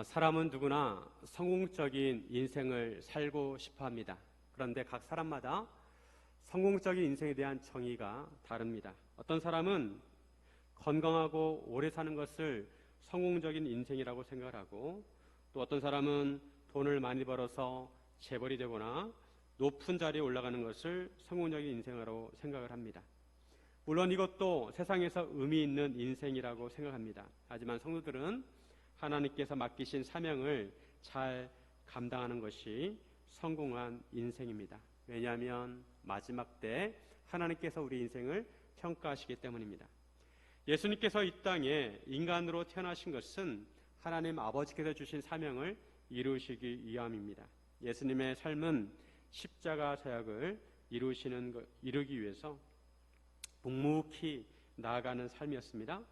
사람은 누구나 성공적인 인생을 살고 싶어 합니다. 그런데 각 사람마다 성공적인 인생에 대한 정의가 다릅니다. 어떤 사람은 건강하고 오래 사는 것을 성공적인 인생이라고 생각을 하고, 또 어떤 사람은 돈을 많이 벌어서 재벌이 되거나 높은 자리에 올라가는 것을 성공적인 인생으로 생각을 합니다. 물론 이것도 세상에서 의미 있는 인생이라고 생각합니다. 하지만 성도들은 하나님께서 맡기신 사명을 잘 감당하는 것이 성공한 인생입니다. 왜냐하면 마지막 때 하나님께서 우리 인생을 평가하시기 때문입니다. 예수님께서 이 땅에 인간으로 태어나신 것은 하나님 아버지께서 주신 사명을 이루시기 위함입니다. 예수님의 삶은 십자가 사역을 이루기 위해서 묵묵히 나아가는 삶이었습니다.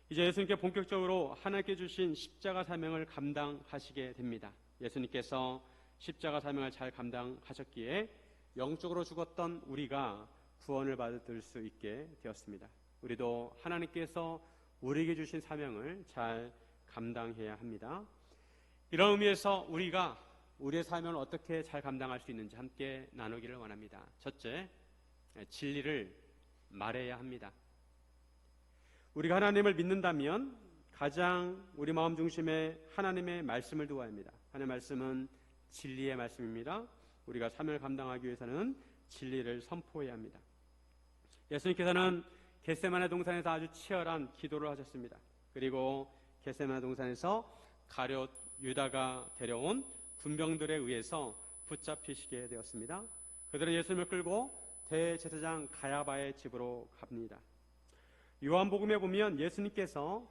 이제 예수님께 본격적으로 하나님께 주신 십자가 사명을 감당하시게 됩니다. 예수님께서 십자가 사명을 잘 감당하셨기에 영적으로 죽었던 우리가 구원을 받을 수 있게 되었습니다. 우리도 하나님께서 우리에게 주신 사명을 잘 감당해야 합니다. 이런 의미에서 우리가 우리의 사명을 어떻게 잘 감당할 수 있는지 함께 나누기를 원합니다. 첫째, 진리를 말해야 합니다. 우리가 하나님을 믿는다면 가장 우리 마음 중심에 하나님의 말씀을 두어야 합니다. 하나님의 말씀은 진리의 말씀입니다. 우리가 사명을 감당하기 위해서는 진리를 선포해야 합니다. 예수님께서는 겟세마네 동산에서 아주 치열한 기도를 하셨습니다. 그리고 겟세마네 동산에서 가룟 유다가 데려온 군병들에 의해서 붙잡히시게 되었습니다. 그들은 예수님을 끌고 대제사장 가야바의 집으로 갑니다. 요한복음에 보면 예수님께서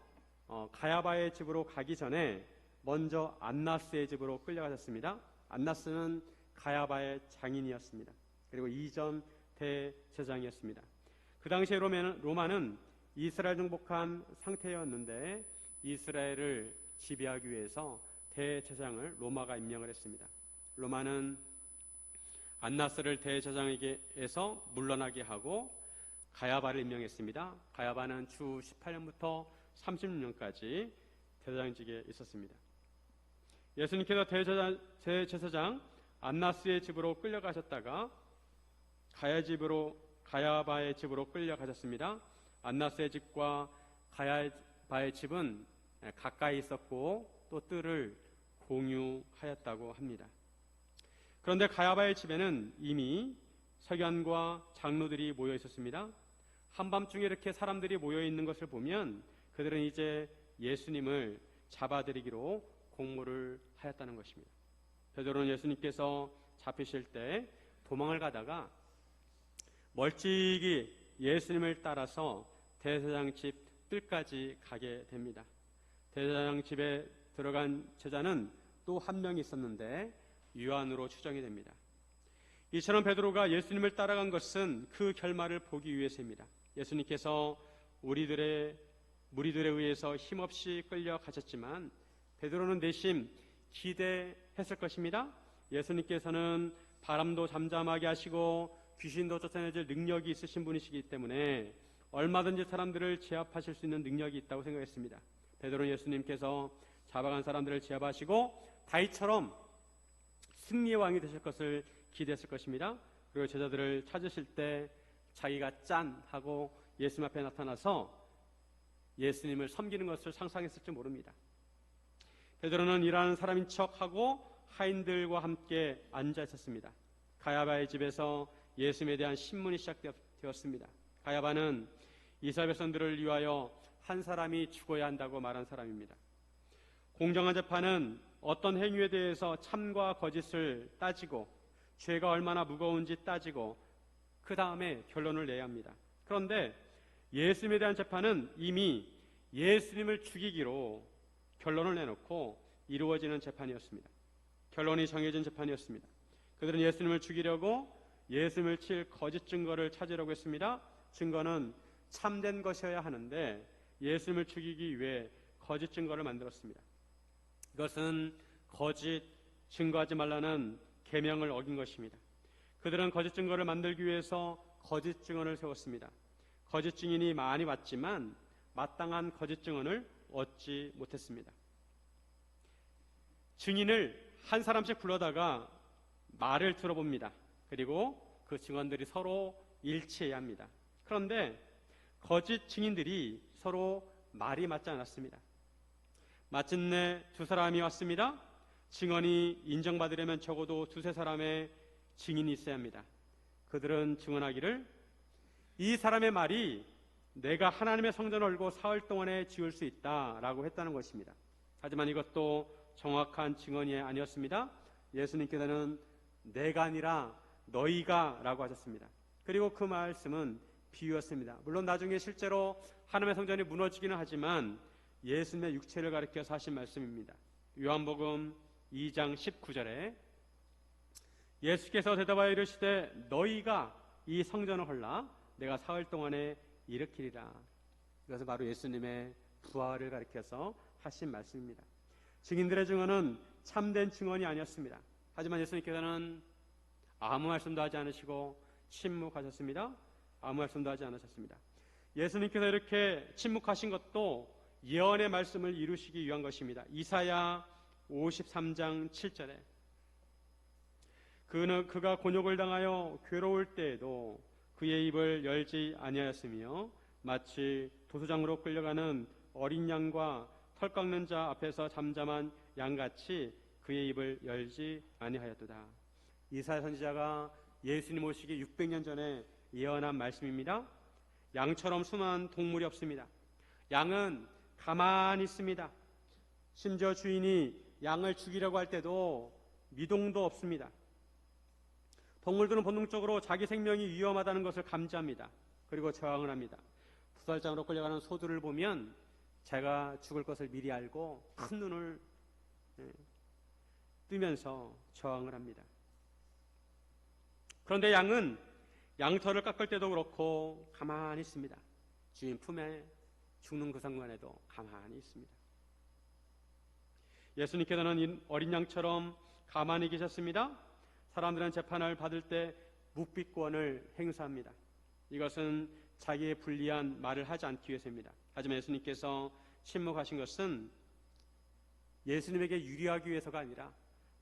가야바의 집으로 가기 전에 먼저 안나스의 집으로 끌려가셨습니다. 안나스는 가야바의 장인이었습니다. 그리고 이전 대제사장이었습니다. 그 당시에 로마는 이스라엘 정복한 상태였는데 이스라엘을 지배하기 위해서 대제사장을 로마가 임명을 했습니다. 로마는 안나스를 대제사장에게서 물러나게 하고 가야바를 임명했습니다. 가야바는 주 18년부터 36년까지 대제사장직에 있었습니다. 예수님께서 대제사장 안나스의 집으로 끌려가셨다가 가야바의 집으로 끌려가셨습니다. 안나스의 집과 가야바의 집은 가까이 있었고 또 뜰을 공유하였다고 합니다. 그런데 가야바의 집에는 이미 서기관과 장로들이 모여 있었습니다. 한밤중에 이렇게 사람들이 모여 있는 것을 보면 그들은 이제 예수님을 잡아들이기로 공모를 하였다는 것입니다. 베드로는 예수님께서 잡히실 때 도망을 가다가 멀찍이 예수님을 따라서 대제사장 집 뜰까지 가게 됩니다. 대제사장 집에 들어간 제자는 또 한 명이 있었는데 요한으로 추정이 됩니다. 이처럼 베드로가 예수님을 따라간 것은 그 결말을 보기 위해서입니다. 예수님께서 무리들에 의해서 힘없이 끌려가셨지만 베드로는 내심 기대했을 것입니다. 예수님께서는 바람도 잠잠하게 하시고 귀신도 쫓아내줄 능력이 있으신 분이시기 때문에 얼마든지 사람들을 제압하실 수 있는 능력이 있다고 생각했습니다. 베드로는 예수님께서 잡아간 사람들을 제압하시고 다윗처럼 승리의 왕이 되실 것을 기대했을 것입니다. 그리고 제자들을 찾으실 때 자기가 짠 하고 예수님 앞에 나타나서 예수님을 섬기는 것을 상상했을지 모릅니다. 베드로는 일하는 사람인 척하고 하인들과 함께 앉아 있었습니다. 가야바의 집에서 예수님에 대한 신문이 시작되었습니다. 가야바는 이스라엘 백성들을 위하여 한 사람이 죽어야 한다고 말한 사람입니다. 공정한 재판은 어떤 행위에 대해서 참과 거짓을 따지고 죄가 얼마나 무거운지 따지고 그 다음에 결론을 내야 합니다. 그런데 예수님에 대한 재판은 이미 예수님을 죽이기로 결론을 내놓고 이루어지는 재판이었습니다. 결론이 정해진 재판이었습니다. 그들은 예수님을 죽이려고 예수님을 칠 거짓 증거를 찾으려고 했습니다. 증거는 참된 것이어야 하는데 예수님을 죽이기 위해 거짓 증거를 만들었습니다. 이것은 거짓 증거하지 말라는 계명을 어긴 것입니다. 그들은 거짓 증거를 만들기 위해서 거짓 증언을 세웠습니다. 거짓 증인이 많이 왔지만 마땅한 거짓 증언을 얻지 못했습니다. 증인을 한 사람씩 불러다가 말을 들어봅니다. 그리고 그 증언들이 서로 일치해야 합니다. 그런데 거짓 증인들이 서로 말이 맞지 않았습니다. 마침내 두 사람이 왔습니다. 증언이 인정받으려면 적어도 두세 사람의 증인이 있어야 합니다. 그들은 증언하기를 이 사람의 말이 내가 하나님의 성전을 얼고 사흘 동안에 지을 수 있다라고 했다는 것입니다. 하지만 이것도 정확한 증언이 아니었습니다. 예수님께서는 내가 아니라 너희가 라고 하셨습니다. 그리고 그 말씀은 비유였습니다. 물론 나중에 실제로 하나님의 성전이 무너지기는 하지만 예수님의 육체를 가리켜서 하신 말씀입니다. 요한복음 2장 19절에 예수께서 대답하여 이르시되 너희가 이 성전을 헐라 내가 사흘 동안에 일으키리라. 이것은 바로 예수님의 부활을 가리켜서 하신 말씀입니다. 증인들의 증언은 참된 증언이 아니었습니다. 하지만 예수님께서는 아무 말씀도 하지 않으시고 침묵하셨습니다. 아무 말씀도 하지 않으셨습니다. 예수님께서 이렇게 침묵하신 것도 예언의 말씀을 이루시기 위한 것입니다. 이사야 53장 7절에 그가 곤욕을 당하여 괴로울 때에도 그의 입을 열지 아니하였으며 마치 도수장으로 끌려가는 어린 양과 털 깎는 자 앞에서 잠잠한 양같이 그의 입을 열지 아니하였도다. 이사야 선지자가 예수님 오시기 600년 전에 예언한 말씀입니다. 양처럼 순한 동물이 없습니다. 양은 가만히 있습니다. 심지어 주인이 양을 죽이려고 할 때도 미동도 없습니다. 동물들은 본능적으로 자기 생명이 위험하다는 것을 감지합니다. 그리고 저항을 합니다. 부살장으로 끌려가는 소들을 보면 제가 죽을 것을 미리 알고 큰 눈을 뜨면서 저항을 합니다. 그런데 양은 양털을 깎을 때도 그렇고 가만히 있습니다. 주인 품에 죽는 그 순간에도 가만히 있습니다. 예수님께서는 어린 양처럼 가만히 계셨습니다. 사람들은 재판을 받을 때 묵비권을 행사합니다. 이것은 자기의 불리한 말을 하지 않기 위해서입니다. 하지만 예수님께서 침묵하신 것은 예수님에게 유리하기 위해서가 아니라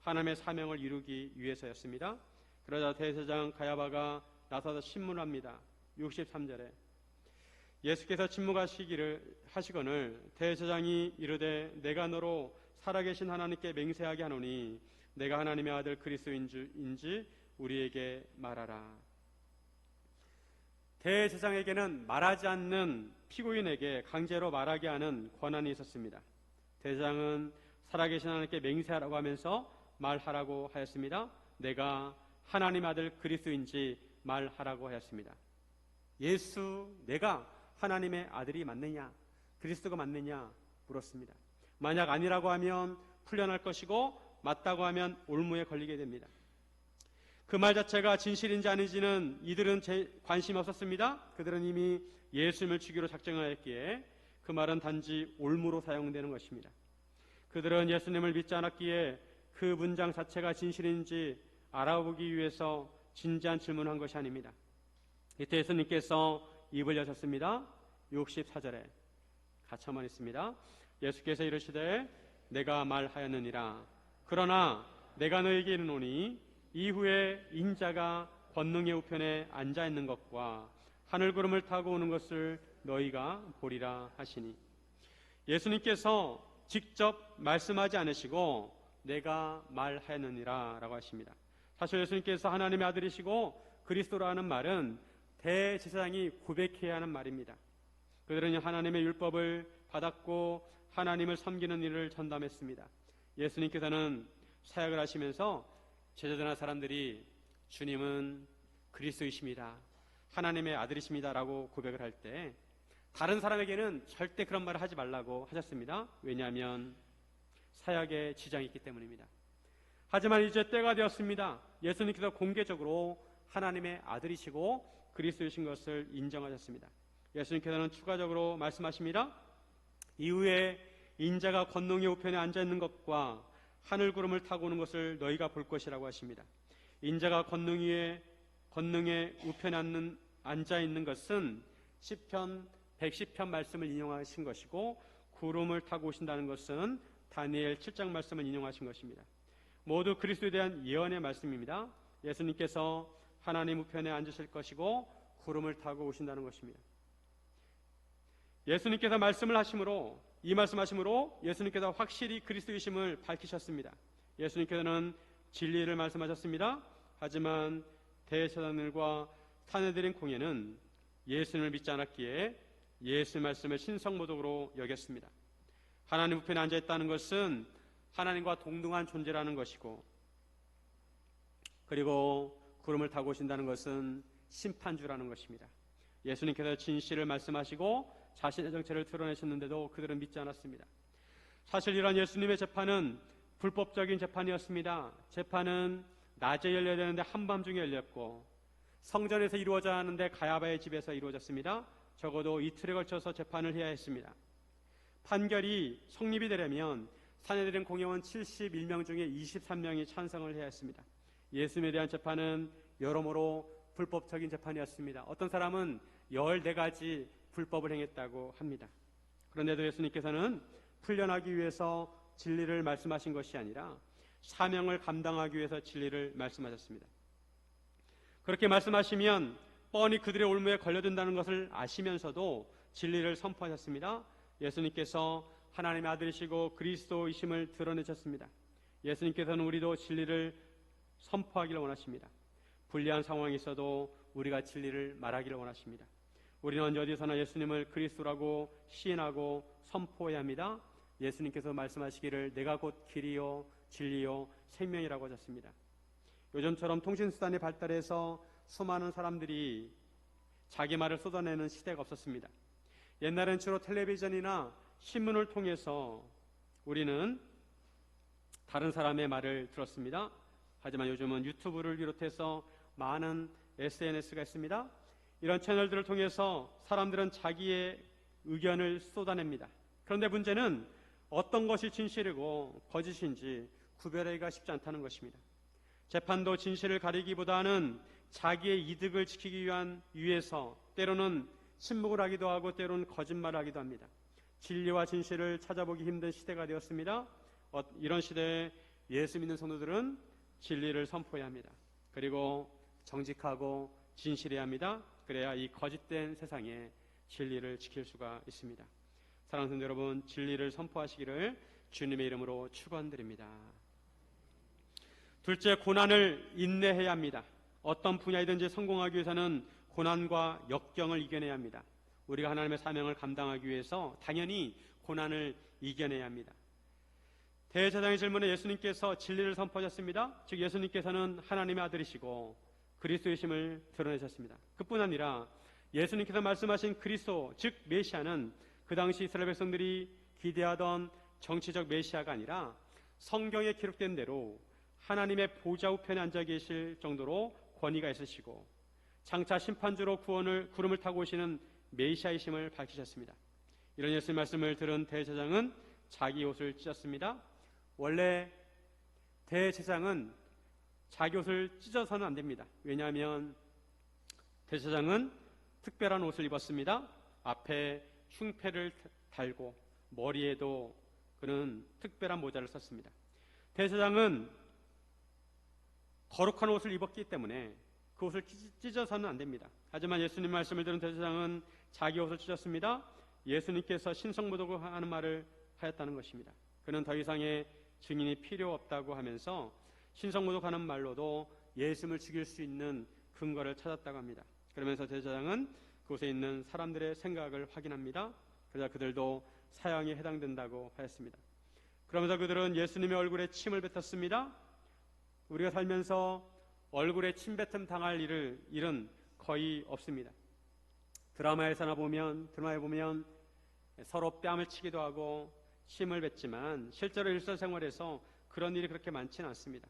하나님의 사명을 이루기 위해서였습니다. 그러자 대제사장 가야바가 나서서 신문을 합니다. 63절에 예수께서 침묵하시거늘 대제사장이 이르되 내가 너로 살아계신 하나님께 맹세하게 하노니 내가 하나님의 아들 그리스도인지 우리에게 말하라. 대제사장에게는 말하지 않는 피고인에게 강제로 말하게 하는 권한이 있었습니다. 대제사장은 살아계신 하나님께 맹세하라고 하면서 말하라고 하였습니다. 내가 하나님의 아들 그리스도인지 말하라고 하였습니다. 예수, 내가 하나님의 아들이 맞느냐, 그리스도가 맞느냐 물었습니다. 만약 아니라고 하면 풀려날 것이고 맞다고 하면 올무에 걸리게 됩니다. 그 말 자체가 진실인지 아닌지는 이들은 관심이 없었습니다. 그들은 이미 예수님을 죽이로 작정하였기에 그 말은 단지 올무로 사용되는 것입니다. 그들은 예수님을 믿지 않았기에 그 문장 자체가 진실인지 알아보기 위해서 진지한 질문을 한 것이 아닙니다. 이때 예수님께서 입을 여셨습니다. 64절에 같이 한번 있습니다. 예수께서 이르시되 내가 말하였느니라. 그러나 내가 너에게 이르노니 이후에 인자가 권능의 우편에 앉아 있는 것과 하늘 구름을 타고 오는 것을 너희가 보리라 하시니, 예수님께서 직접 말씀하지 않으시고 내가 말하였느니라 라고 하십니다. 사실 예수님께서 하나님의 아들이시고 그리스도라는 말은 대제사장이 고백해야 하는 말입니다. 그들은 하나님의 율법을 받았고 하나님을 섬기는 일을 전담했습니다. 예수님께서는 사역을 하시면서 제자들이나 사람들이 주님은 그리스도이십니다, 하나님의 아들이십니다 라고 고백을 할 때 다른 사람에게는 절대 그런 말을 하지 말라고 하셨습니다. 왜냐하면 사역에 지장이 있기 때문입니다. 하지만 이제 때가 되었습니다. 예수님께서 공개적으로 하나님의 아들이시고 그리스도이신 것을 인정하셨습니다. 예수님께서는 추가적으로 말씀하십니다. 이후에 인자가 권능의 우편에 앉아있는 것과 하늘 구름을 타고 오는 것을 너희가 볼 것이라고 하십니다. 인자가 권능의 우편에 앉아있는 것은 시편 110편 말씀을 인용하신 것이고, 구름을 타고 오신다는 것은 다니엘 7장 말씀을 인용하신 것입니다. 모두 그리스도에 대한 예언의 말씀입니다. 예수님께서 하나님 우편에 앉으실 것이고 구름을 타고 오신다는 것입니다. 예수님께서 말씀을 하심으로, 이 말씀하심으로 예수님께서 확실히 그리스도이심을 밝히셨습니다. 예수님께서는 진리를 말씀하셨습니다. 하지만 대제사장들과 사내들인 공예는 예수님을 믿지 않았기에 예수의 말씀을 신성모독으로 여겼습니다. 하나님 우편에 앉아있다는 것은 하나님과 동등한 존재라는 것이고, 그리고 구름을 타고 오신다는 것은 심판주라는 것입니다. 예수님께서 진실을 말씀하시고 자신의 정체를 드러내셨는데도 그들은 믿지 않았습니다. 사실 이런 예수님의 재판은 불법적인 재판이었습니다. 재판은 낮에 열려야 되는데 한밤중에 열렸고, 성전에서 이루어져야 하는데 가야바의 집에서 이루어졌습니다. 적어도 이틀에 걸쳐서 재판을 해야 했습니다. 판결이 성립이 되려면 사내들인 공회원 71명 중에 23명이 찬성을 해야 했습니다. 예수님에 대한 재판은 여러모로 불법적인 재판이었습니다. 어떤 사람은 14가지 불법을 행했다고 합니다. 그런데도 예수님께서는 풀려나기 위해서 진리를 말씀하신 것이 아니라 사명을 감당하기 위해서 진리를 말씀하셨습니다. 그렇게 말씀하시면 뻔히 그들의 올무에 걸려든다는 것을 아시면서도 진리를 선포하셨습니다. 예수님께서 하나님의 아들이시고 그리스도이심을 드러내셨습니다. 예수님께서는 우리도 진리를 선포하기를 원하십니다. 불리한 상황이 있어도 우리가 진리를 말하기를 원하십니다. 우리는 언제 어디서나 예수님을 그리스도라고 시인하고 선포해야 합니다. 예수님께서 말씀하시기를 내가 곧 길이요 진리요 생명이라고 하셨습니다. 요즘처럼 통신수단이 발달해서 수많은 사람들이 자기 말을 쏟아내는 시대가 없었습니다. 옛날엔 주로 텔레비전이나 신문을 통해서 우리는 다른 사람의 말을 들었습니다. 하지만 요즘은 유튜브를 비롯해서 많은 SNS가 있습니다. 이런 채널들을 통해서 사람들은 자기의 의견을 쏟아냅니다. 그런데 문제는 어떤 것이 진실이고 거짓인지 구별하기가 쉽지 않다는 것입니다. 재판도 진실을 가리기보다는 자기의 이득을 지키기 위해서 때로는 침묵을 하기도 하고 때로는 거짓말을 하기도 합니다. 진리와 진실을 찾아보기 힘든 시대가 되었습니다. 이런 시대에 예수 믿는 성도들은 진리를 선포해야 합니다. 그리고 정직하고 진실해야 합니다. 그래야 이 거짓된 세상에 진리를 지킬 수가 있습니다. 사랑하는 성도 여러분, 진리를 선포하시기를 주님의 이름으로 축원드립니다. 둘째, 고난을 인내해야 합니다. 어떤 분야이든지 성공하기 위해서는 고난과 역경을 이겨내야 합니다. 우리가 하나님의 사명을 감당하기 위해서 당연히 고난을 이겨내야 합니다. 대제사장의 질문에 예수님께서 진리를 선포하셨습니다. 즉 예수님께서는 하나님의 아들이시고 그리스도이심을 드러내셨습니다. 그뿐 아니라 예수님께서 말씀하신 그리스도, 즉 메시아는 그 당시 이스라엘 백성들이 기대하던 정치적 메시아가 아니라 성경에 기록된 대로 하나님의 보좌 우편에 앉아 계실 정도로 권위가 있으시고 장차 심판주로 구름을 타고 오시는 메시아이심을 밝히셨습니다. 이런 예수의 말씀을 들은 대제사장은 자기 옷을 찢었습니다. 원래 대제사장은 자기 옷을 찢어서는 안 됩니다. 왜냐하면 대제사장은 특별한 옷을 입었습니다. 앞에 흉패를 달고 머리에도 그는 특별한 모자를 썼습니다. 대제사장은 거룩한 옷을 입었기 때문에 그 옷을 찢어서는 안 됩니다. 하지만 예수님 말씀을 들은 대제사장은 자기 옷을 찢었습니다. 예수님께서 신성모독을 하는 말을 하였다는 것입니다. 그는 더 이상의 증인이 필요 없다고 하면서 신성모독하는 말로도 예수님을 죽일 수 있는 근거를 찾았다고 합니다. 그러면서 대제사장은 그곳에 있는 사람들의 생각을 확인합니다. 그러자 그들도 사형에 해당된다고 하였습니다. 그러면서 그들은 예수님의 얼굴에 침을 뱉었습니다. 우리가 살면서 얼굴에 침뱉음 당할 일은 거의 없습니다. 드라마에 보면 서로 뺨을 치기도 하고 침을 뱉지만 실제로 일상생활에서 그런 일이 그렇게 많지는 않습니다.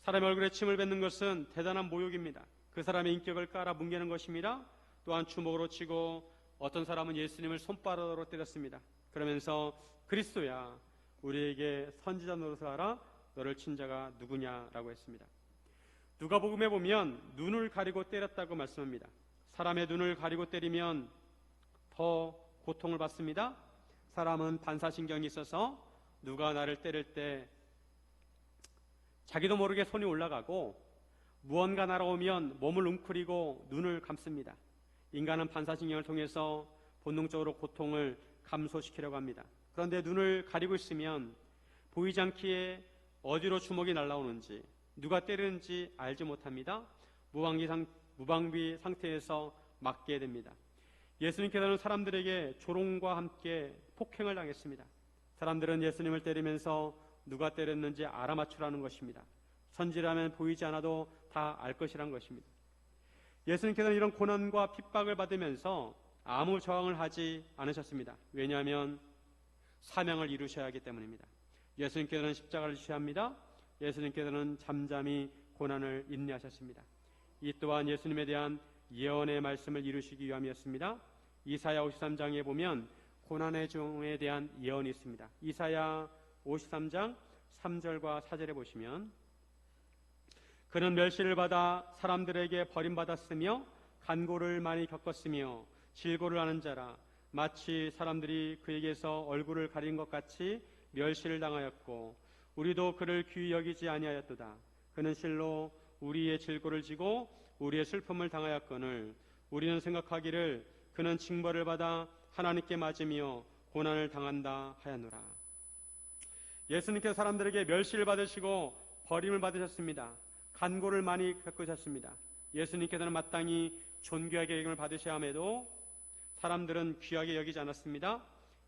사람의 얼굴에 침을 뱉는 것은 대단한 모욕입니다. 그 사람의 인격을 깔아 뭉개는 것입니다. 또한 주먹으로 치고 어떤 사람은 예수님을 손바닥으로 때렸습니다. 그러면서 그리스도야 우리에게 선지자 노릇을 하라, 너를 친 자가 누구냐라고 했습니다. 누가복음에 보면 눈을 가리고 때렸다고 말씀합니다. 사람의 눈을 가리고 때리면 더 고통을 받습니다. 사람은 반사신경이 있어서 누가 나를 때릴 때 자기도 모르게 손이 올라가고 무언가 날아오면 몸을 웅크리고 눈을 감습니다. 인간은 반사신경을 통해서 본능적으로 고통을 감소시키려고 합니다. 그런데 눈을 가리고 있으면 보이지 않기에 어디로 주먹이 날아오는지 누가 때리는지 알지 못합니다. 무방비 상태에서 맞게 됩니다. 예수님께서는 사람들에게 조롱과 함께 폭행을 당했습니다. 사람들은 예수님을 때리면서 누가 때렸는지 알아맞추라는 것입니다. 선지라면 보이지 않아도 다 알 것이란 것입니다. 예수님께서는 이런 고난과 핍박을 받으면서 아무 저항을 하지 않으셨습니다. 왜냐하면 사명을 이루셔야 하기 때문입니다. 예수님께서는 십자가를 지시합니다. 예수님께서는 잠잠히 고난을 인내하셨습니다. 이 또한 예수님에 대한 예언의 말씀을 이루시기 위함이었습니다. 이사야 53장에 보면 고난의 종에 대한 예언이 있습니다. 이사야 53장 3절과 4절에 보시면 그는 멸시를 받아 사람들에게 버림받았으며 간고를 많이 겪었으며 질고를 하는 자라 마치 사람들이 그에게서 얼굴을 가린 것 같이 멸시를 당하였고 우리도 그를 귀히 여기지 아니하였도다. 그는 실로 우리의 질고를 지고 우리의 슬픔을 당하였거늘 우리는 생각하기를 그는 징벌을 받아 하나님께 맞으며 고난을 당한다 하였노라. 예수님께서 사람들에게 멸시를 받으시고 버림을 받으셨습니다. 간고를 많이 겪으셨습니다. 예수님께서는 마땅히 존귀하게 여김을 받으셔야 함에도 사람들은 귀하게 여기지 않았습니다.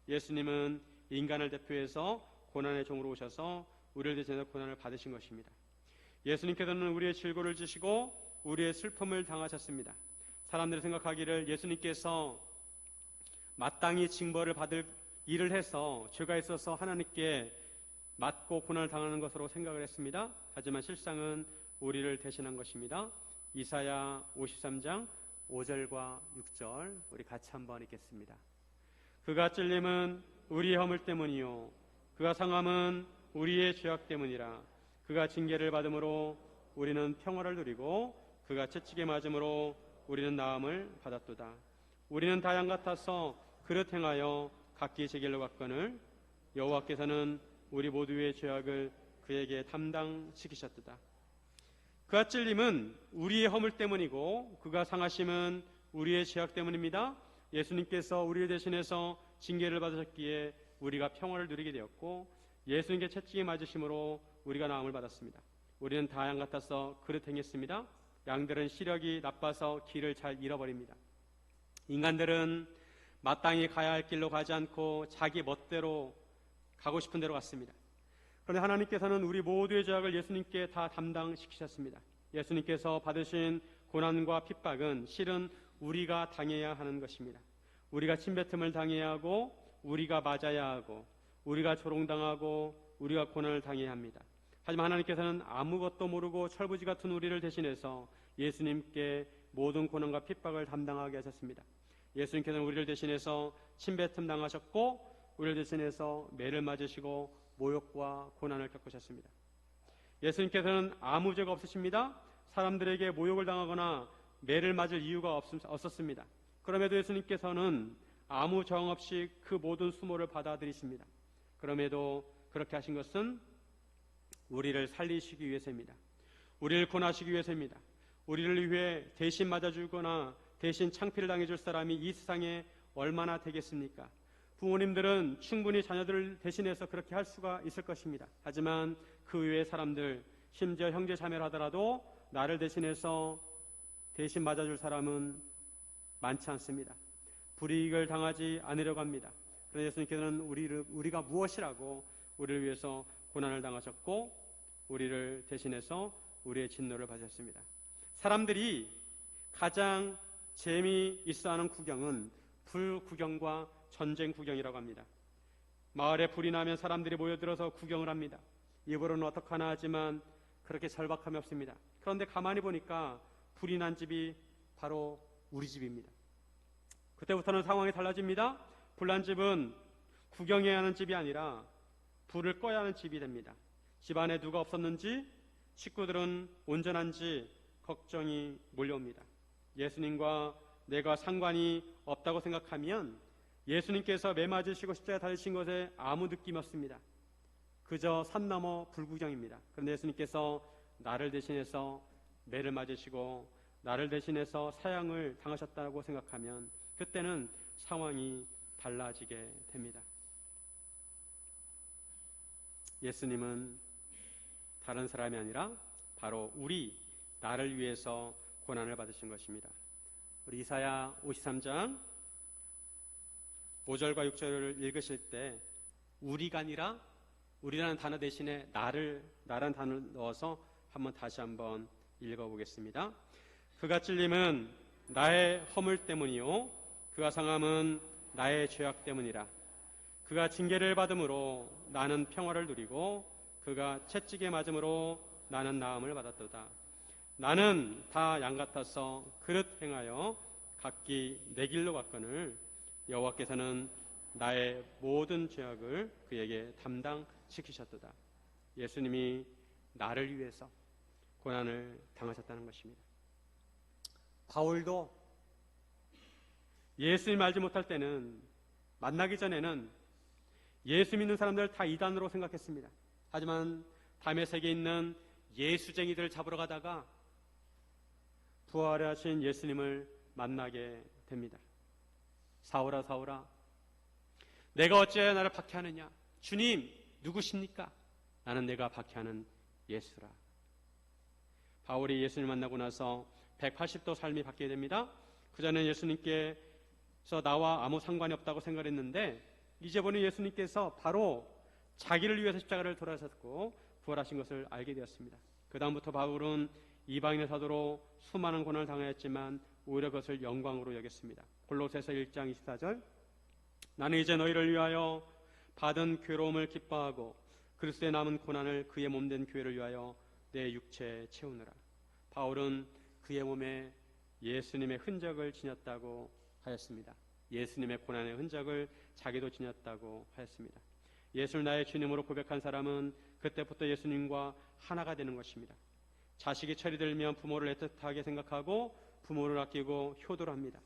예수님은 인간을 대표해서 고난의 종으로 오셔서 우리를 대신해서 고난을 받으신 것입니다. 예수님께서는 우리의 질고를 지시고 우리의 슬픔을 당하셨습니다. 사람들이 생각하기를 예수님께서 마땅히 징벌을 받을 일을 해서 죄가 있어서 하나님께 맞고 고난을 당하는 것으로 생각을 했습니다. 하지만 실상은 우리를 대신한 것입니다. 이사야 53장 5절과 6절 우리 같이 한번 읽겠습니다. 그가 찔림은 우리의 허물 때문이요 그가 상함은 우리의 죄악 때문이라. 그가 징계를 받음으로 우리는 평화를 누리고 그가 채찍에 맞음으로 우리는 나음을 받았도다. 우리는 다 양 같아서 그릇 행하여 각기 제 길로 갔거늘 여호와께서는 우리 모두의 죄악을 그에게 담당시키셨도다. 그가 찔림은 우리의 허물 때문이고 그가 상하심은 우리의 죄악 때문입니다. 예수님께서 우리를 대신해서 징계를 받으셨기에 우리가 평화를 누리게 되었고 예수님께 채찍에 맞으심으로 우리가 나음을 받았습니다. 우리는 다 양 같아서 그릇 행했습니다. 양들은 시력이 나빠서 길을 잘 잃어버립니다. 인간들은 마땅히 가야 할 길로 가지 않고 자기 멋대로 가고 싶은 대로 갔습니다. 그런데 하나님께서는 우리 모두의 죄악을 예수님께 다 담당시키셨습니다. 예수님께서 받으신 고난과 핍박은 실은 우리가 당해야 하는 것입니다. 우리가 침뱉음을 당해야 하고 우리가 맞아야 하고 우리가 조롱당하고 우리가 고난을 당해야 합니다. 하지만 하나님께서는 아무것도 모르고 철부지 같은 우리를 대신해서 예수님께 모든 고난과 핍박을 담당하게 하셨습니다. 예수님께서는 우리를 대신해서 침뱉음 당하셨고 우리를 대신해서 매를 맞으시고 모욕과 고난을 겪으셨습니다. 예수님께서는 아무 죄가 없으십니다. 사람들에게 모욕을 당하거나 매를 맞을 이유가 없었습니다. 그럼에도 예수님께서는 아무 저항 없이 그 모든 수모를 받아들이십니다. 그럼에도 그렇게 하신 것은 우리를 살리시기 위해서입니다. 우리를 구원하시기 위해서입니다. 우리를 위해 대신 맞아주거나 대신 창피를 당해줄 사람이 이 세상에 얼마나 되겠습니까? 부모님들은 충분히 자녀들을 대신해서 그렇게 할 수가 있을 것입니다. 하지만 그 외의 사람들, 심지어 형제 자매를 하더라도 나를 대신해서 대신 맞아줄 사람은 많지 않습니다. 불이익을 당하지 않으려고 합니다. 그래서 예수님께서는 우리가 무엇이라고 우리를 위해서 고난을 당하셨고 우리를 대신해서 우리의 진노를 받으셨습니다. 사람들이 가장 재미있어하는 구경은 불구경과 전쟁 구경이라고 합니다. 마을에 불이 나면 사람들이 모여들어서 구경을 합니다. 입으로는 어떡하나 하지만 그렇게 절박함이 없습니다. 그런데 가만히 보니까 불이 난 집이 바로 우리 집입니다. 그때부터는 상황이 달라집니다. 불난 집은 구경해야 하는 집이 아니라 불을 꺼야 하는 집이 됩니다. 집안에 누가 없었는지, 식구들은 온전한지 걱정이 몰려옵니다. 예수님과 내가 상관이 없다고 생각하면 예수님께서 매 맞으시고 십자가에 달리신 것에 아무 느낌이 없습니다. 그저 산 너머 불구경입니다. 그런데 예수님께서 나를 대신해서 매를 맞으시고 나를 대신해서 사형을 당하셨다고 생각하면 그때는 상황이 달라지게 됩니다. 예수님은 다른 사람이 아니라 바로 나를 위해서 고난을 받으신 것입니다. 우리 이사야 53장 5절과 6절을 읽으실 때 우리가 아니라 우리라는 단어 대신에 나라는 단어를 넣어서 다시 한번 읽어보겠습니다. 그가 찔림은 나의 허물 때문이요 그가 상함은 나의 죄악 때문이라. 그가 징계를 받음으로 나는 평화를 누리고 그가 채찍에 맞음으로 나는 나음을 받았도다. 나는 다 양 같아서 그릇 행하여 각기 내 길로 갔거늘 여호와께서는 나의 모든 죄악을 그에게 담당시키셨도다. 예수님이 나를 위해서 고난을 당하셨다는 것입니다. 바울도 예수님 알지 못할 때는, 만나기 전에는 예수 믿는 사람들 다 이단으로 생각했습니다. 하지만 담의 세계에 있는 예수쟁이들을 잡으러 가다가 부활하신 예수님을 만나게 됩니다. 사울아 사울아 내가 어찌하여 나를 박해하느냐. 주님 누구십니까? 나는 내가 박해하는 예수라. 바울이 예수님을 만나고 나서 180도 삶이 바뀌게 됩니다. 그전에 예수님께서 나와 아무 상관이 없다고 생각했는데 이제 보니 예수님께서 바로 자기를 위해서 십자가를 돌아섰고 부활하신 것을 알게 되었습니다. 그 다음부터 바울은 이방인의 사도로 수많은 고난을 당하였지만 오히려 그것을 영광으로 여겼습니다. 골로새서 1장 24절 나는 이제 너희를 위하여 받은 괴로움을 기뻐하고 그리스도의 남은 고난을 그의 몸된 교회를 위하여 내 육체에 채우느라. 바울은 그의 몸에 예수님의 흔적을 지녔다고 하였습니다. 예수님의 고난의 흔적을 자기도 지녔다고 하였습니다. 예수를 나의 주님으로 고백한 사람은 그때부터 예수님과 하나가 되는 것입니다. 자식이 철이 들면 부모를 애틋하게 생각하고 부모를 아끼고 효도를 합니다.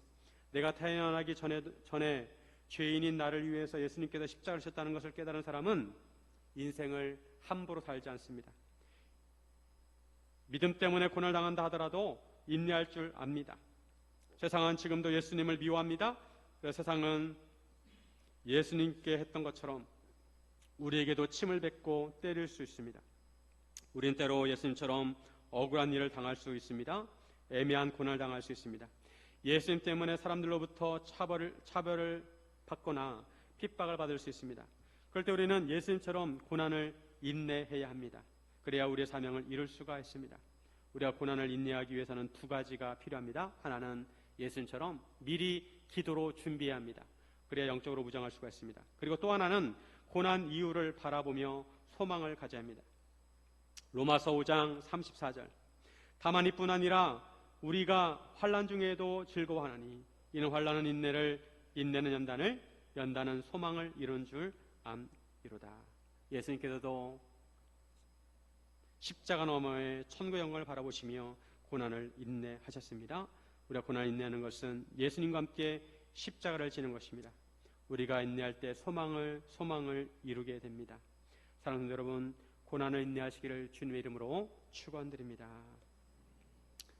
내가 태어나기 전에 죄인인 나를 위해서 예수님께서 십자가를 지셨다는 것을 깨달은 사람은 인생을 함부로 살지 않습니다. 믿음 때문에 고난을 당한다 하더라도 인내할 줄 압니다. 세상은 지금도 예수님을 미워합니다. 세상은 예수님께 했던 것처럼 우리에게도 침을 뱉고 때릴 수 있습니다. 우린 때로 예수님처럼 억울한 일을 당할 수 있습니다. 애매한 고난을 당할 수 있습니다. 예수님 때문에 사람들로부터 차별을 받거나 핍박을 받을 수 있습니다. 그럴 때 우리는 예수님처럼 고난을 인내해야 합니다. 그래야 우리의 사명을 이룰 수가 있습니다. 우리가 고난을 인내하기 위해서는 두 가지가 필요합니다. 하나는 예수님처럼 미리 기도로 준비해야 합니다. 그래야 영적으로 무장할 수가 있습니다. 그리고 또 하나는 고난 이후를 바라보며 소망을 가져야 합니다. 로마서 5장 34절 다만 이뿐 아니라 우리가 환난 중에도 즐거워하나니 이는 환난은 인내는 연단을 연단은 소망을 이룬 줄 암이로다. 예수님께서도 십자가 너머의 천국의 영광을 바라보시며 고난을 인내하셨습니다. 우리가 고난을 인내하는 것은 예수님과 함께 십자가를 지는 것입니다. 우리가 인내할 때 소망을 이루게 됩니다. 사랑하는 여러분, 고난을 인내하시기를 주님의 이름으로 축원드립니다.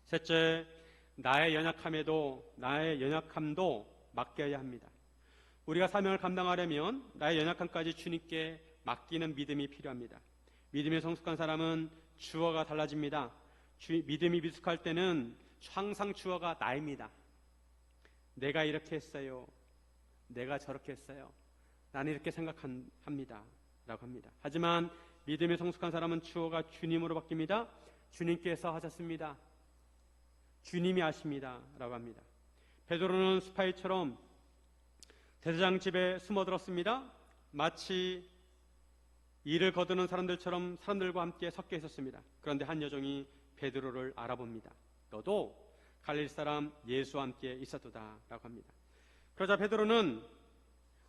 셋째, 나의 연약함도 맡겨야 합니다. 우리가 사명을 감당하려면 나의 연약함까지 주님께 맡기는 믿음이 필요합니다. 믿음이 성숙한 사람은 주어가 달라집니다. 믿음이 미숙할 때는 항상 주어가 나입니다. 내가 이렇게 했어요. 내가 저렇게 했어요. 나는 이렇게 생각합니다. 라고 합니다. 하지만 믿음이 성숙한 사람은 주어가 주님으로 바뀝니다. 주님께서 하셨습니다. 주님이 하십니다. 라고 합니다. 베드로는 스파이처럼 대제사장 집에 숨어들었습니다. 마치 일을 거두는 사람들처럼 사람들과 함께 섞여 있었습니다. 그런데 한 여종이 베드로를 알아봅니다. 너도 갈릴리 사람 예수와 함께 있었도다 라고 합니다. 그러자 베드로는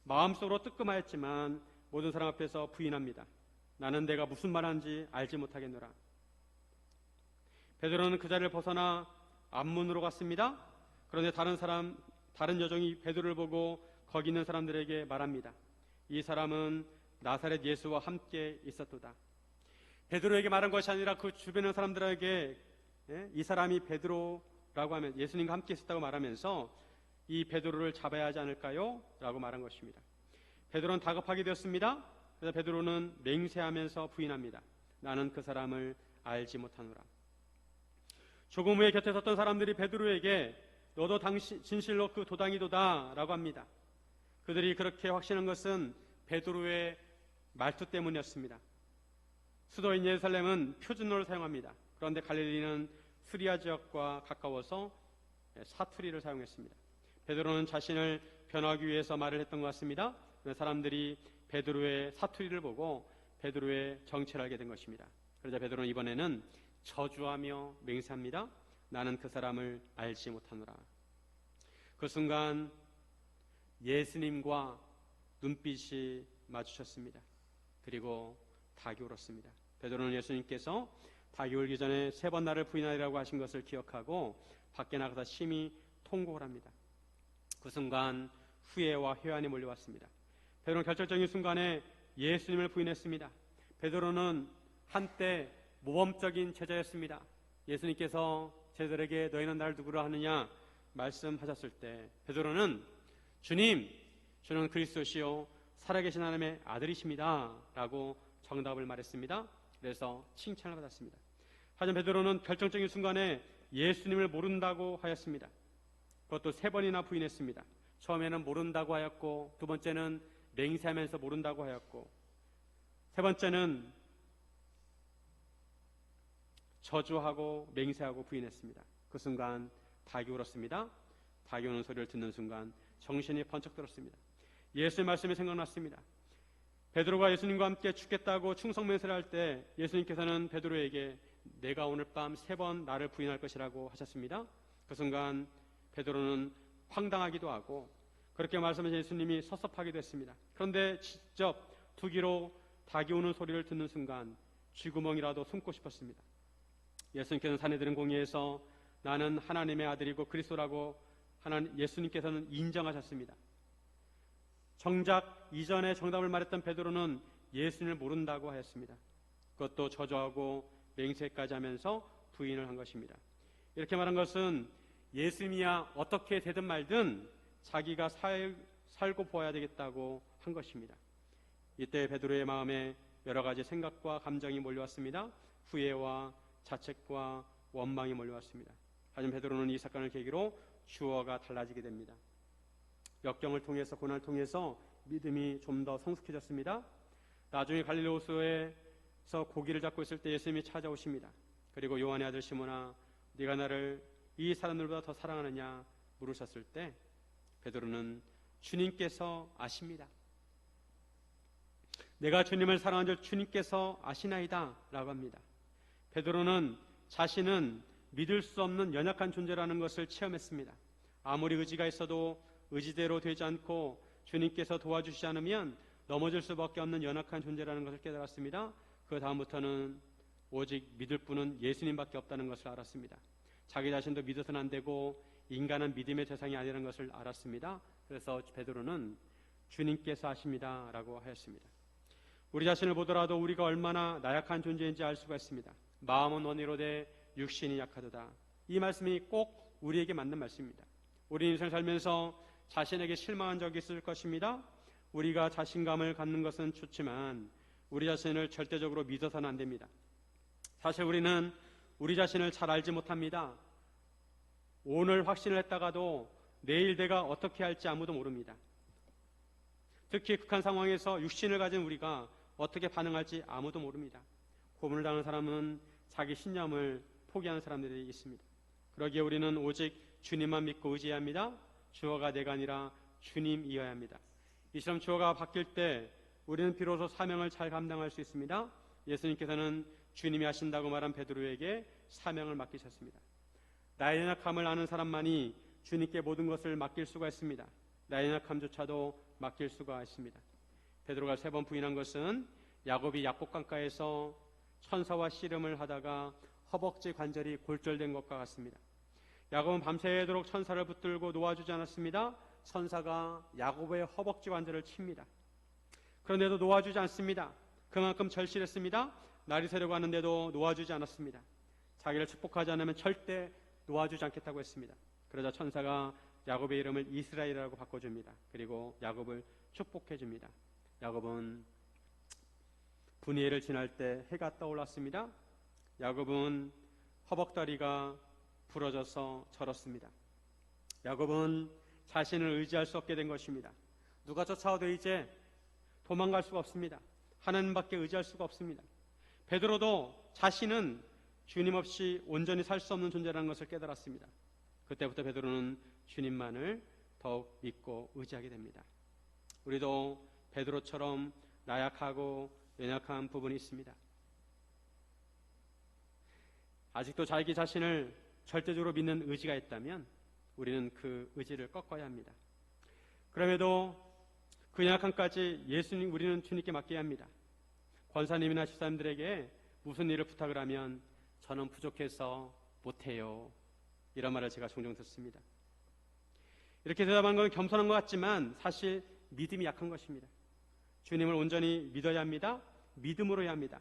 마음속으로 뜨끔하였지만 모든 사람 앞에서 부인합니다. 나는 내가 무슨 말하는지 알지 못하겠노라. 베드로는 그 자리를 벗어나 앞문으로 갔습니다. 그런데 다른 여종이 베드로를 보고 거기 있는 사람들에게 말합니다. 이 사람은 나사렛 예수와 함께 있었도다. 베드로에게 말한 것이 아니라 그 주변의 사람들에게 이 사람이 베드로라고 하면 예수님과 함께 있었다고 말하면서 이 베드로를 잡아야 하지 않을까요? 라고 말한 것입니다. 베드로는 다급하게 되었습니다. 그래서 베드로는 맹세하면서 부인합니다. 나는 그 사람을 알지 못하노라. 조금 후에 곁에 섰던 사람들이 베드로에게 너도 진실로 그 도당이도다 라고 합니다. 그들이 그렇게 확신한 것은 베드로의 말투 때문이었습니다. 수도인 예루살렘은 표준어를 사용합니다. 그런데 갈릴리는 수리아 지역과 가까워서 사투리를 사용했습니다. 베드로는 자신을 변호하기 위해서 말을 했던 것 같습니다. 사람들이 베드로의 사투리를 보고 베드로의 정체를 알게 된 것입니다. 그러자 베드로는 이번에는 저주하며 맹세합니다. 나는 그 사람을 알지 못하노라. 그 순간 예수님과 눈빛이 마주쳤습니다. 그리고 닭이 울었습니다. 베드로는 예수님께서 닭이 울기 전에 3번 나를 부인하리라고 하신 것을 기억하고 밖에 나가서 심히 통곡을 합니다. 그 순간 후회와 회한이 몰려왔습니다. 베드로는 결정적인 순간에 예수님을 부인했습니다. 베드로는 한때 모범적인 제자였습니다. 예수님께서 제자들에게 너희는 나를 누구로 하느냐 말씀하셨을 때 베드로는 주님, 저는 그리스도시요 살아계신 하나님의 아들이십니다 라고 정답을 말했습니다. 그래서 칭찬을 받았습니다. 하지만 베드로는 결정적인 순간에 예수님을 모른다고 하였습니다. 그것도 3번이나 부인했습니다. 처음에는 모른다고 하였고, 두 번째는 맹세하면서 모른다고 하였고, 세 번째는 저주하고 맹세하고 부인했습니다. 그 순간 닭이 울었습니다. 닭이 우는 소리를 듣는 순간 정신이 번쩍 들었습니다. 예수의 말씀이 생각났습니다. 베드로가 예수님과 함께 죽겠다고 충성맹세를 할 때 예수님께서는 베드로에게 내가 오늘 밤 3번 나를 부인할 것이라고 하셨습니다. 그 순간 베드로는 황당하기도 하고 그렇게 말씀하신 예수님이 섭섭하기도 했습니다. 그런데 직접 두 귀로 닭이 우는 소리를 듣는 순간 쥐구멍이라도 숨고 싶었습니다. 예수님께서는 산헤드린 공회에서 나는 하나님의 아들이고 그리스도라고 예수님께서는 인정하셨습니다. 정작 이전에 정답을 말했던 베드로는 예수님을 모른다고 하였습니다. 그것도 저주하고 맹세까지 하면서 부인을 한 것입니다. 이렇게 말한 것은 예수님이야 어떻게 되든 말든 자기가 살고 보아야 되겠다고 한 것입니다. 이때 베드로의 마음에 여러 가지 생각과 감정이 몰려왔습니다. 후회와 자책과 원망이 몰려왔습니다. 하지만 베드로는 이 사건을 계기로 주어가 달라지게 됩니다. 역경을 통해서 고난을 통해서 믿음이 좀 더 성숙해졌습니다. 나중에 갈릴리 호수에서 고기를 잡고 있을 때 예수님이 찾아오십니다. 그리고 요한의 아들 시몬아 네가 나를 이 사람들보다 더 사랑하느냐 물으셨을 때 베드로는 주님께서 아십니다. 내가 주님을 사랑한 줄 주님께서 아시나이다 라고 합니다. 베드로는 자신은 믿을 수 없는 연약한 존재라는 것을 체험했습니다. 아무리 의지가 있어도 의지대로 되지 않고 주님께서 도와주시지 않으면 넘어질 수밖에 없는 연약한 존재라는 것을 깨달았습니다. 그 다음부터는 오직 믿을 분은 예수님밖에 없다는 것을 알았습니다. 자기 자신도 믿어서는 안 되고 인간은 믿음의 대상이 아니라는 것을 알았습니다. 그래서 베드로는 주님께서 아십니다 라고 하였습니다. 우리 자신을 보더라도 우리가 얼마나 나약한 존재인지 알 수가 있습니다. 마음은 원이로되 육신이 약하도다. 이 말씀이 꼭 우리에게 맞는 말씀입니다. 우리 인생 살면서 자신에게 실망한 적이 있을 것입니다. 우리가 자신감을 갖는 것은 좋지만 우리 자신을 절대적으로 믿어서는 안 됩니다. 사실 우리는 우리 자신을 잘 알지 못합니다. 오늘 확신을 했다가도 내일 내가 어떻게 할지 아무도 모릅니다. 특히 극한 상황에서 육신을 가진 우리가 어떻게 반응할지 아무도 모릅니다. 고문을 당하는 사람은 자기 신념을 포기하는 사람들이 있습니다. 그러기에 우리는 오직 주님만 믿고 의지해야 합니다. 주어가 내가 아니라 주님이어야 합니다. 이처럼 주어가 바뀔 때 우리는 비로소 사명을 잘 감당할 수 있습니다. 예수님께서는 주님이 하신다고 말한 베드로에게 사명을 맡기셨습니다. 나의 연약함을 아는 사람만이 주님께 모든 것을 맡길 수가 있습니다. 나의 연약함조차도 맡길 수가 있습니다. 베드로가 3번 부인한 것은 야곱이 약복강가에서 천사와 씨름을 하다가 허벅지 관절이 골절된 것과 같습니다. 야곱은 밤새도록 천사를 붙들고 놓아주지 않았습니다. 천사가 야곱의 허벅지 관절을 칩니다. 그런데도 놓아주지 않습니다. 그만큼 절실했습니다. 날이 새려고 하는데도 놓아주지 않았습니다. 자기를 축복하지 않으면 절대 놓아주지 않겠다고 했습니다. 그러자 천사가 야곱의 이름을 이스라엘이라고 바꿔줍니다. 그리고 야곱을 축복해줍니다. 야곱은 분이엘을 지날 때 해가 떠올랐습니다. 야곱은 허벅다리가 부러져서 절었습니다. 야곱은 자신을 의지할 수 없게 된 것입니다. 누가 쫓아와도 이제 도망갈 수가 없습니다. 하나님밖에 의지할 수가 없습니다. 베드로도 자신은 주님 없이 온전히 살 수 없는 존재라는 것을 깨달았습니다. 그때부터 베드로는 주님만을 더욱 믿고 의지하게 됩니다. 우리도 베드로처럼 나약하고 연약한 부분이 있습니다. 아직도 자기 자신을 절대적으로 믿는 의지가 있다면 우리는 그 의지를 꺾어야 합니다. 그럼에도 그 연약함까지 우리는 주님께 맡겨야 합니다. 권사님이나 집사님들에게 무슨 일을 부탁을 하면 저는 부족해서 못해요, 이런 말을 제가 종종 듣습니다. 이렇게 대답하는 건 겸손한 것 같지만 사실 믿음이 약한 것입니다. 주님을 온전히 믿어야 합니다. 믿음으로 해야 합니다.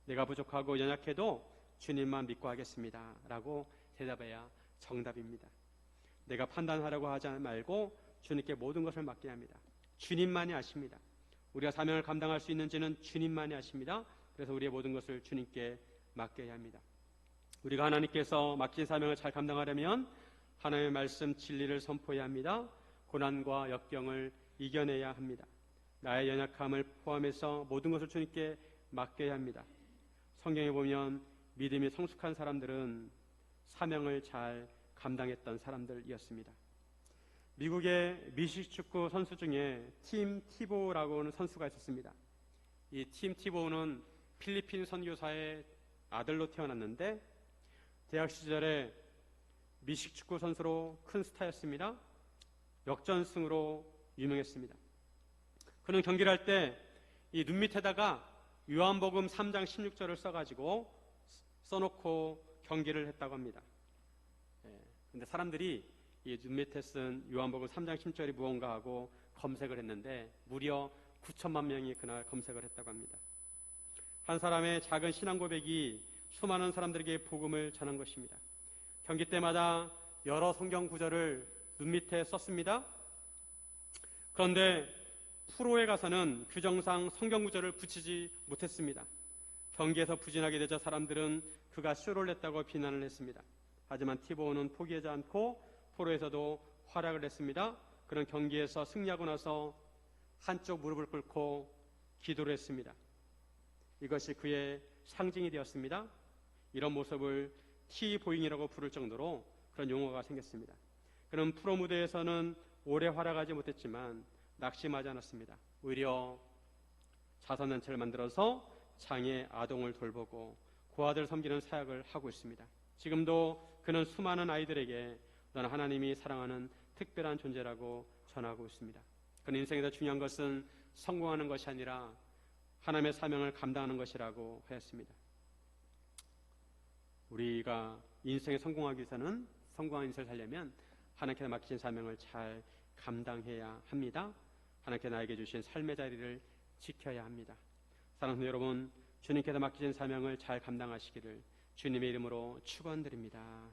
내가 부족하고 연약해도 주님만 믿고 하겠습니다 라고 대답해야 정답입니다. 내가 판단하려고 하지 말고 주님께 모든 것을 맡겨야 합니다. 주님만이 아십니다. 우리가 사명을 감당할 수 있는지는 주님만이 아십니다. 그래서 우리의 모든 것을 주님께 맡겨야 합니다. 우리가 하나님께서 맡긴 사명을 잘 감당하려면 하나님의 말씀 진리를 선포해야 합니다. 고난과 역경을 이겨내야 합니다. 나의 연약함을 포함해서 모든 것을 주님께 맡겨야 합니다. 성경에 보면 믿음이 성숙한 사람들은 사명을 잘 감당했던 사람들이었습니다. 미국의 미식축구 선수 중에 팀 티보우라고 하는 선수가 있었습니다. 이 팀 티보우는 필리핀 선교사의 아들로 태어났는데 대학 시절에 미식축구 선수로 큰 스타였습니다. 역전승으로 유명했습니다. 그는 경기를 할 때 이 눈 밑에다가 요한복음 3장 16절을 써놓고 경기를 했다고 합니다. 근데 사람들이 이 눈 밑에 쓴 요한복음 3장 16절이 무언가 하고 검색을 했는데 무려 9천만 명이 그날 검색을 했다고 합니다. 한 사람의 작은 신앙 고백이 수많은 사람들에게 복음을 전한 것입니다. 경기 때마다 여러 성경 구절을 눈 밑에 썼습니다. 그런데 프로에 가서는 규정상 성경 구절을 붙이지 못했습니다. 경기에서 부진하게 되자 사람들은 그가 쇼를 냈다고 비난을 했습니다. 하지만 티보우는 포기하지 않고 프로에서도 활약을 했습니다. 그는 경기에서 승리하고 나서 한쪽 무릎을 꿇고 기도를 했습니다. 이것이 그의 상징이 되었습니다. 이런 모습을 티보잉이라고 부를 정도로 그런 용어가 생겼습니다. 그는 프로 무대에서는 오래 활약하지 못했지만 낙심하지 않았습니다. 오히려 자선단체를 만들어서 장애 아동을 돌보고 고아들 섬기는 사역을 하고 있습니다. 지금도 그는 수많은 아이들에게 너는 하나님이 사랑하는 특별한 존재라고 전하고 있습니다. 그는 인생에서 중요한 것은 성공하는 것이 아니라 하나님의 사명을 감당하는 것이라고 하였습니다. 우리가 인생에 성공하기 위해서는 성공한 인생을 살려면 하나님께서 맡기신 사명을 잘 감당해야 합니다. 하나님께서 나에게 주신 삶의 자리를 지켜야 합니다. 사랑하는 여러분, 주님께서 맡기신 사명을 잘 감당하시기를 주님의 이름으로 축원드립니다.